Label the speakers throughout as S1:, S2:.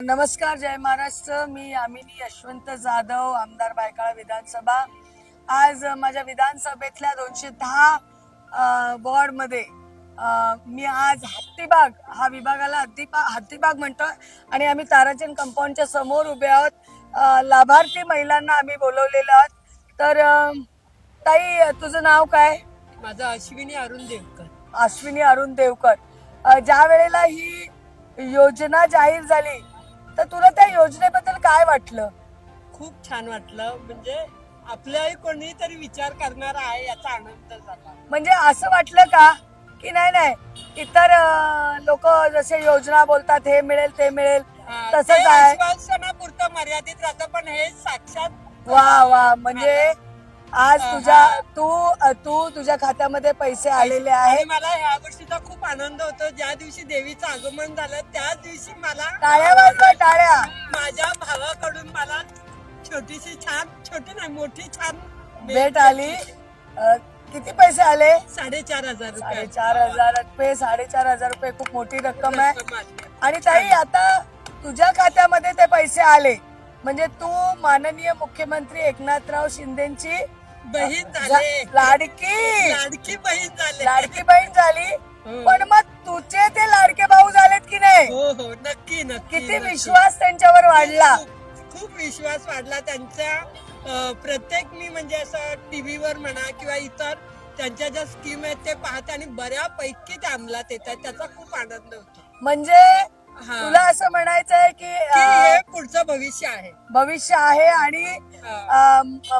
S1: नमस्कार, जय महाराष्ट्र. मी यामिनी यशवंत जाधव, आमदार बायकाळा विधानसभा. आज माझ्या विधानसभेतल्या 210 वॉर्ड मध्ये मी आज हत्तीबाग हा विभागाला हत्तीबाग म्हणतो आणि आम्ही ताराचंद कंपाऊंडच्या समोर उभे आहोत. लाभार्थी महिलांना आम्ही बोलवलेलो आहोत. तर ताई, तुझं नाव काय?
S2: माझं अश्विनी अरुण देवकर.
S1: अश्विनी अरुण देवकर. ज्या वेळेला ही योजना जाहीर झाली तर तुला त्या योजनेबद्दल काय वाटलं?
S2: खूप छान वाटलं. म्हणजे आपल्याही कोणीतरी विचार करणार आहे याचा आनंद झाला.
S1: म्हणजे असं वाटलं का की नाही इतर लोक जसे योजना बोलतात हे मिळेल ते मिळेल तसंच आहे,
S2: आश्वासनापुरतं मर्यादित राहतं, पण हे साक्षात
S1: वा वा. म्हणजे आज तुझ्या खात्यामध्ये पैसे आलेले आहेत.
S2: मला ह्या गोष्टीचा खूप आनंद होतो. ज्या दिवशी देवीचं आगमन झालं त्याच दिवशी मला
S1: टाळ्या वाजवा, टाळ्या.
S2: माझ्या भावाकडून मला छोटी नाही मोठी छान
S1: भेट आली. किती पैसे आले?
S2: 4,500 रुपये.
S1: 4,500 रुपये खूप मोठी रक्कम आहे. आणि ताई, आता तुझ्या खात्यामध्ये ते पैसे आले म्हणजे तू माननीय मुख्यमंत्री एकनाथराव शिंदेची
S2: बहीण झाली,
S1: लाडकी
S2: बहीण
S1: झाली. पण मग तुझे ते लाडके भाऊ झालेत की नाही?
S2: हो हो, नक्की.
S1: किती विश्वास त्यांच्यावर वाढला?
S2: खूप विश्वास वाढला त्यांच्या. प्रत्येक मी म्हणजे असं टीव्हीवर म्हणा किंवा इतर त्यांच्या ज्या स्कीम आहेत ते पाहते आणि बऱ्यापैकी ते अंमलात येतात. त्याचा खूप आनंद होतो.
S1: म्हणजे तुला असं म्हणायचं आहे की
S2: हे पुढचं भविष्य आहे
S1: आणि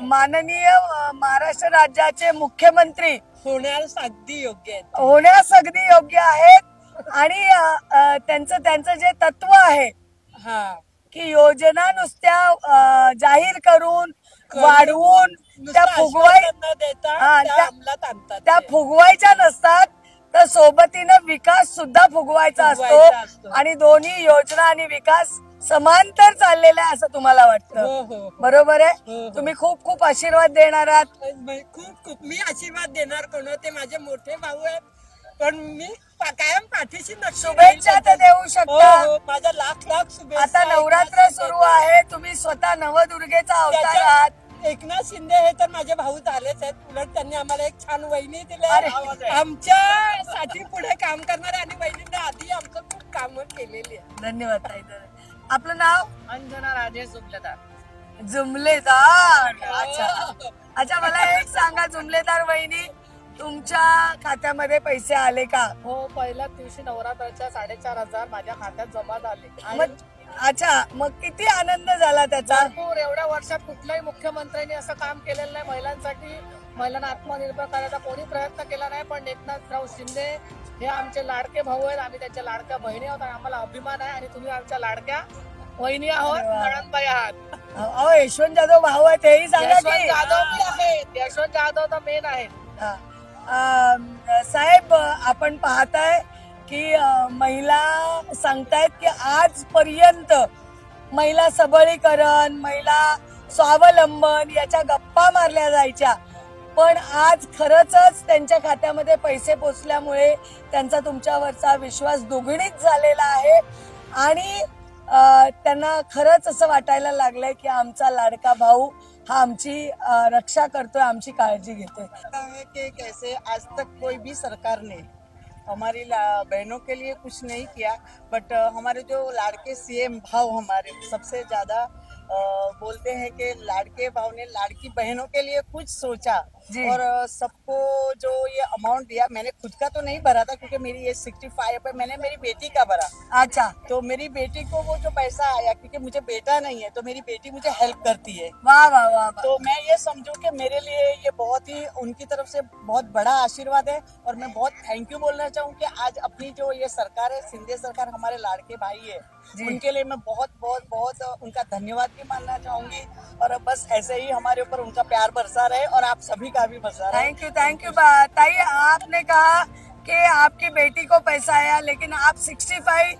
S1: माननीय महाराष्ट्र राज्याचे मुख्यमंत्री
S2: होण्यास अगदी योग्य
S1: आहेत. आणि त्यांचं जे तत्व आहे की योजना नुसत्या जाहीर करून वाढवून त्या फुगवायच्या नसतात, तर सोबतीनं विकास सुद्धा फुगवायचा असतो. आणि दोन्ही योजना आणि विकास समांतर चाललेला आहे असं तुम्हाला वाटतं? बरोबर आहे. तुम्ही खूप खूप आशीर्वाद देणार आहात.
S2: खूप मी आशीर्वाद देणार. कोण ते माझे मोठे भाऊ आहेत, पण मी कायम पाठीशी
S1: शुभेच्छा तर देऊ शकता.
S2: माझ्या लाख शुभेच्छा.
S1: आता नवरात्र सुरू आहे, तुम्ही स्वतः नवदुर्गेचा अवतार आहात.
S2: एकनाथ शिंदे हे तर माझे भाऊ झालेच आहेत. उलट त्यांनी आम्हाला एक छान वहिनी दिली आमच्यासाठी पुढे काम करणारे, आणि वहिनीने आधी आमचं खूप काम केलेली आहे.
S1: धन्यवाद ताई. आपलं नाव?
S2: अंजना राजेश
S1: जुमलेदार. अच्छा, मला एक सांगा, जुमलेदार वहिनी, तुमच्या खात्यामध्ये पैसे आले का?
S3: हो, पहिल्या दिवशी नवरात्राच्या 4,500 माझ्या खात्यात जमा झाले.
S1: अच्छा, मग किती आनंद झाला त्याचा?
S3: भरपूर. एवढ्या वर्षात कुठल्याही मुख्यमंत्र्यांनी असं काम केलेलं नाही. महिलांना आत्मनिर्भर करायचा कोणी प्रयत्न केला नाही. पण एकनाथराव शिंदे हे आमचे लाडके भाऊ आहेत. आम्ही त्यांच्या लाडक्या बहिणी आहोत आणि आम्हाला अभिमान आहे. आणि तुम्ही आमच्या लाडक्या वहिनी आहोत, नणंदबाई आहात.
S1: यशवंत जाधव भाऊ आहेत हेही सांगा.
S3: यशवंत जाधव तर मेन आहेत.
S1: साहेब, आपण पाहताय की महिला सांगतायत की आजपर्यंत महिला सबलीकरण, महिला स्वावलंबन याच्या गप्पा मारल्या जायच्या, पण आज खरंच त्यांच्या खात्यामध्ये पैसे पोचल्यामुळे त्यांचा तुमच्यावरचा विश्वास दुगणित झालेला आहे. आणि त्यांना खरंच असं वाटायला लागलंय की आमचा लाडका भाऊ हा आमची रक्षा करतोय, आमची काळजी घेतोय.
S4: कैसे आज तक कोई भी सरकार ने हमारी बहनों के लिए कुछ नहीं किया, बट हमारे जो लाड़के सीएम भाव हमारे सबसे ज्यादा बोलते हैं कि लाड़के भाव ने लाड़की बहनों के लिए कुछ सोचा और सबको जो ये अमाउंट दिया. मैंने खुद का तो नहीं भरा था क्योंकि मेरी एज 65 है. मैंने मेरी बेटी का भरा.
S1: अच्छा,
S4: तो मेरी बेटी को वो जो पैसा आया, क्योंकि मुझे बेटा नहीं है तो मेरी बेटी मुझे हेल्प करती है.
S1: वाह वाह वाह.
S4: तो मैं ये समझू कि मेरे लिए ये बहुत ही उनकी तरफ से बहुत बड़ा आशीर्वाद है. और मैं बहुत थैंक यू बोलना चाहूँ कि आज अपनी जो ये सरकार है, शिंदे सरकार, हमारे लाड़के भाई है, उनके लिए मैं बहुत बहुत बहुत उनका धन्यवाद भी मानना चाहूंगी. और बस ऐसे ही हमारे ऊपर उनका प्यार बरसा रहे और आप सभी का भी बरसा रहे.
S1: थैंक यू ताई. आपने कहा कि आपकी बेटी को पैसा आया, लेकिन आप 65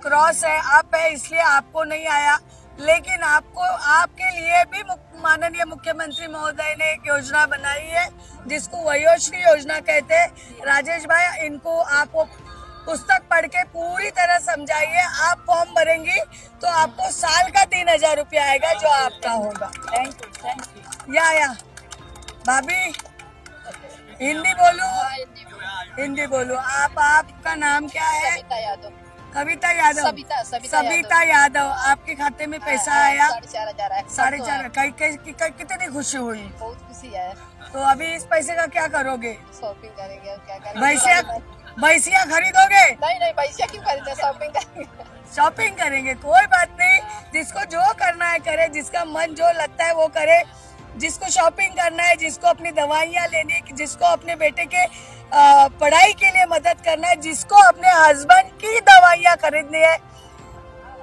S1: क्रॉस है, आप है, इसलिए आपको नहीं आया. लेकिन आपके लिए भी माननीय मुख्यमंत्री महोदय ने एक योजना बनाई है जिसको वयोश्री योजना कहते हैं. राजेश भाई, इनको आप पुस्तक पढ़ के पूरी तरह समझाइए। आप फॉर्म भरेंगी तो आपको साल का 3,000 रुपया आएगा जो आपका होगा।
S4: Thank you.
S1: या भाभी हिंदी बोलो, हिंदी बोलो। आपका नाम क्या है?
S3: सविता यादव।
S1: कविता यादव। सविता यादव। आपके खाते में पैसा आया?
S3: 4,500 है।
S1: 4,500। कितनी खुशी हुई?
S3: बहुत खुशी है।
S1: तो अभी इस पैसे का क्या करोगे?
S3: शॉपिंग करेंगे और क्या करेंगे?
S1: भैंसिया खरीदोगे?
S3: नहीं पैसा क्यों खरीदे, शॉपिंग करेंगे।
S1: शॉपिंग करेंगे, कोई बात नहीं। जिसको जो करना है करे, जिसका मन जो लगता है वो करे। जिसको शॉपिंग करना है, जिसको अपनी दवाइयाँ लेनी है, जिसको अपने बेटे के पढ़ाई के लिए मदद करना है, जिसको अपने हस्बैंड की दवाइयाँ खरीदनी है,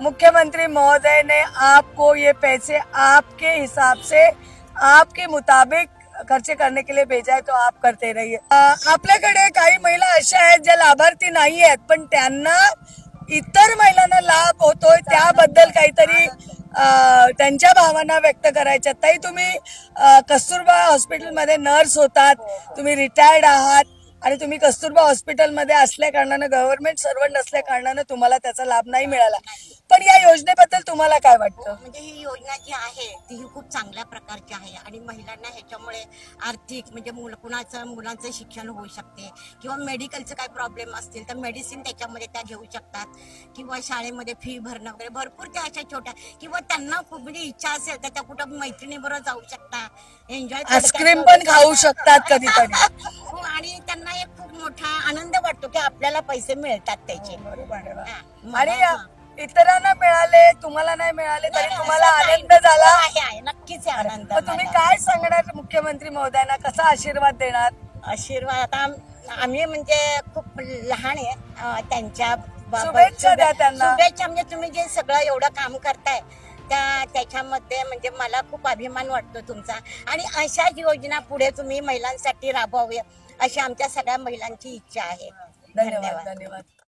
S1: मुख्यमंत्री महोदय ने आपको ये पैसे आपके हिसाब से, आपके मुताबिक खर्चे करने के लिए भेजा आहे, तो आप करते रहिए। आपल्याकडे काही महिला अशा आहेत ज्या लाभार्थी नाही आहेत, पण त्यांना इतर महिलांना लाभ होतोय त्याबद्दल काहीतरी त्यांच्या भावना व्यक्त करायच्या। ताई, तुम्ही कस्तुरबा हॉस्पिटलमध्ये नर्स होतात, तुम्ही रिटायर्ड आहात आणि तुम्ही कस्तुरबा हॉस्पिटलमध्ये असल्या कारणानं, गव्हर्नमेंट सर्वंट असल्या कारणानं तुम्हाला त्याचा लाभ नाही मिळाला, पण या योजनेबद्दल तुम्हाला काय वाटतं?
S5: म्हणजे ही योजना जी आहे ती ही खूप चांगल्या प्रकारची आहे आणि महिलांना ह्याच्यामुळे आर्थिक म्हणजे मुलांचं शिक्षण होऊ शकते किंवा मेडिकलचं काय प्रॉब्लेम असतील तर मेडिसिन त्याच्यामध्ये त्या घेऊ शकतात किंवा शाळेमध्ये फी भरणं वगैरे भरपूर त्या अशा छोट्या किंवा त्यांना खूप म्हणजे इच्छा असेल तर त्या कुठं मैत्रिणीबरोबर जाऊ शकतात, एन्जॉय
S1: आईस्क्रीम पण खाऊ शकतात कधीतरी।
S5: आणि त्यांना एक खूप मोठा आनंद वाटतो की आपल्याला पैसे मिळतात त्याचे।
S1: आणि इतरांना मिळाले, तुम्हाला नाही मिळाले तरी तुम्हाला आनंद झाला?
S5: आहे नक्कीच आहे आनंद।
S1: तुम्ही काय सांगणार मुख्यमंत्री महोदयांना, कसा आशीर्वाद देणार?
S5: आशीर्वाद आता आम्ही म्हणजे खूप लहान आहे त्यांच्या
S1: शुभेच्छा द्या त्यांना।
S5: शुभेच्छा म्हणजे तुम्ही जे सगळं एवढं काम करताय त्याच्यामध्ये म्हणजे मला खूप अभिमान वाटतो तुमचा आणि अशाच योजना पुढे तुम्ही महिलांसाठी राबवाव्या अशी आमच्या सगळ्या महिलांची इच्छा आहे।
S1: धन्यवाद।